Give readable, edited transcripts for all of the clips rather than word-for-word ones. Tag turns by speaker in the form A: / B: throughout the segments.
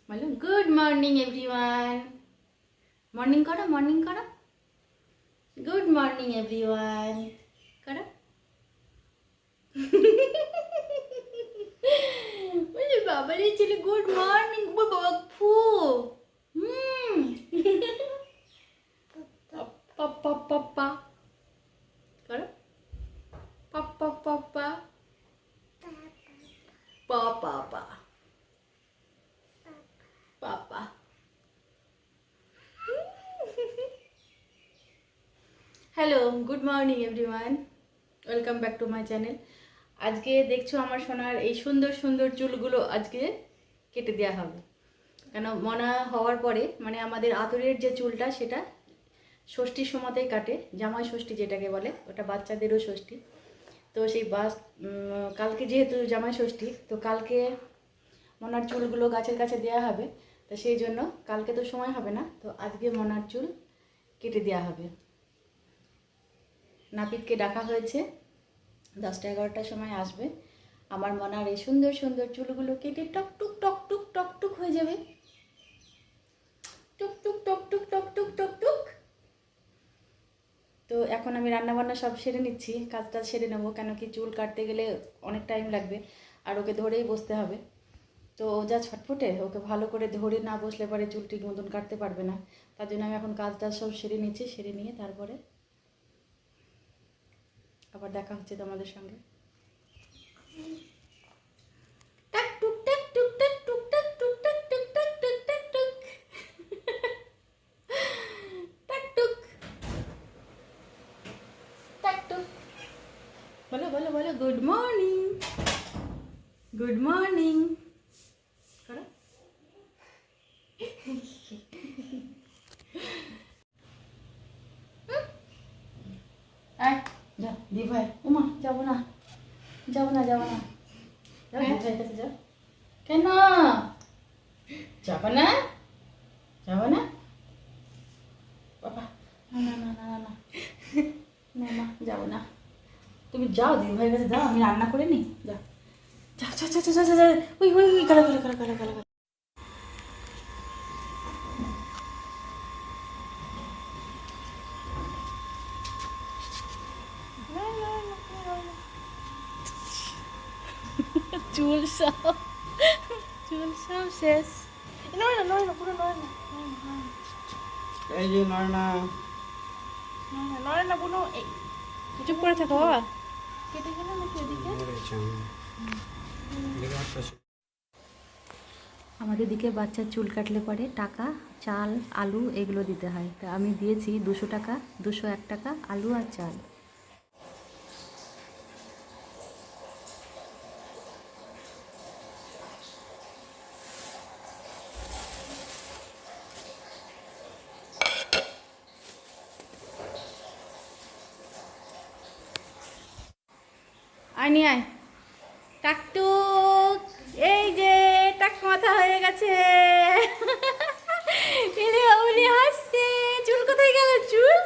A: বলো good morning everyone. Morning করো, morning করো। গুড মর্নিং এভরিওয়ান করো। বলে বাবারে ছেলে গুড মর্নিং বাপু। হুম। পাপ্পা পাপ্পা করো। পাপ্পা পাপ্পা পাপা পা পাপা। Hello, good morning everyone, welcome back to my channel. আজকে দেখছো আমার সোনার এই সুন্দর সুন্দর চুলগুলো আজকে কেটে দেওয়া হবে। কেন মনা হওয়ার পরে মানে আমাদের আদরের যে চুলটা সেটা ষষ্ঠীর সময়তেই কাটে, জামাই ষষ্ঠী যেটাকে বলে, ওটা বাচ্চাদেরও ষষ্ঠী। তো সেই কালকে যেহেতু জামাই ষষ্ঠী, তো কালকে মনার চুলগুলো গাছের কাছে দেওয়া হবে। তো সেই জন্য কালকে তো সময় হবে না, তো আজকে মনার চুল কেটে দেওয়া হবে। নাপিতকে ডাকা হয়েছে, 10টা-11টার সময় আসবে। আমার মনার এই সুন্দর সুন্দর চুলগুলো কেটে টকটুক টকটুক টকটুক হয়ে যাবে। টুকটুক টকটুক টকটুক টকটুক। তো এখন আমি রান্নাবান্না সব সেরে নিচ্ছি, কাজটা সেরে নেবো, কেন কি চুল কাটতে গেলে অনেক টাইম লাগবে আর ওকে ধরেই বসতে হবে। তো ও যা ছটফটে, ওকে ভালো করে ধরে না বসলে পরে চুল ঠিক মতন কাটতে পারবে না। তার জন্য আমি এখন কাজটা সব সেরে নিচ্ছি, সেরে নিয়ে তারপরে আবার দেখা হচ্ছে তোমাদের সঙ্গে। টাক টুক টাক টুক টাক টুক টাক টুক টাক টুক টাক টুক টাক টুক টাক টুক টাক টুক। বলো বলো বলো গুড মর্নিং, গুড মর্নিং করো। আয় যা দি ভাই। উমা যাবো না, যাবো না, যাবো না, যাও দি ভাইয়ের কাছে যাও। কেন যাবো না? যাবো না বাবা? না না না না না না না মা, যাবো না। তুমি যাও দিদি ভাইয়ের কাছে যাও, আমি রান্না করে নিই। যাও যাও যাও যাও যাও যাও। ওই ওই ওই গালা গালা গালা গালা গালা। চুল সব, চুল সব শেষ। নয় না নয় না, পুরো নয় না,
B: এই যে নয় না,
A: নয় না পুরো। চুপ করে থাকো বাবা। কেটে গেল নাকি ওদিকে? আমাদের দিকে বাচ্চার চুল কাটলে পরে টাকা, চাল, আলু এগুলো দিতে হয়। তা আমি দিয়েছি 200 টাকা, 201 টাকা আলু আর চাল। আয় নিয়ে আয় টাকটুক। এই যে টাক মাথা হয়ে গেছে। এরে ওলি হাসছে। চুল কোথায় গেল? চুল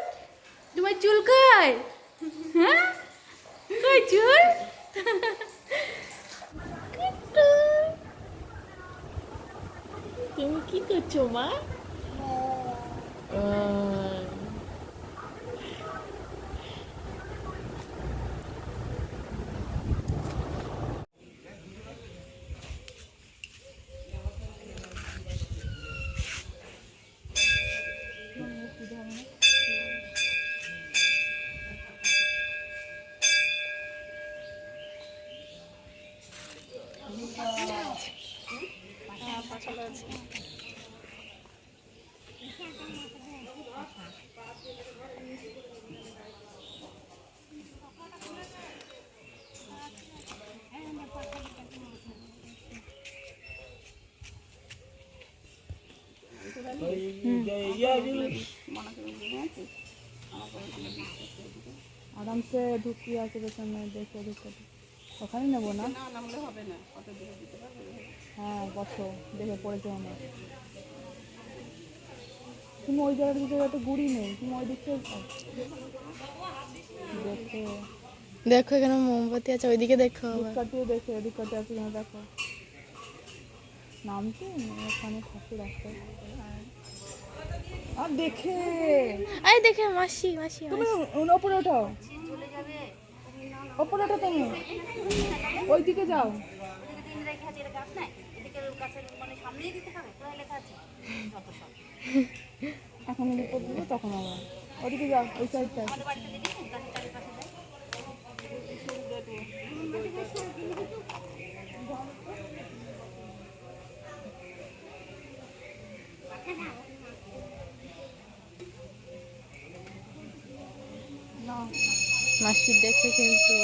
A: তোমার চুল কই? হ্যাঁ কই চুল? তুমি কি করছো মা?
C: আরামসে ঢুকিয়ে আছে পেছনে, দেখে ঢুকে ওখানে নেবো না,
B: নামলে হবে না, কত দিকে দিতে পারবে?
C: হ্যাঁ বসো, দেখে পড়েছে মনে হয়। তুমি ওই জায়গাটা দিকে একটা গুড়ি নেই, তুমি ওই দিকে দেখে
D: দেখো এখানে মোমবাতি আছে, ওইদিকে দেখো।
C: ধূপকাঠিও দেখে, ধূপকাঠি আছে কিনা দেখো। নামতে ওখানে থাকতে রাস্তায় আর দেখে
D: এই দেখে মাসি মাসি
C: তুমি ওপরে ওঠো, ওপরে ওঠো তুমি, ওইদিকে যাও। এখন উপর দিবে তখন আবার ওদিকে যাও, ওই সাইডটা না।
D: মাসি দেখে কিন্তু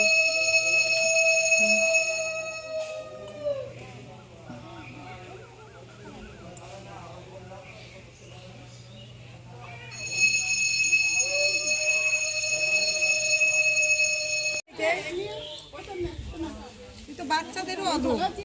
B: তুই তো বাচ্চাদেরও অধম।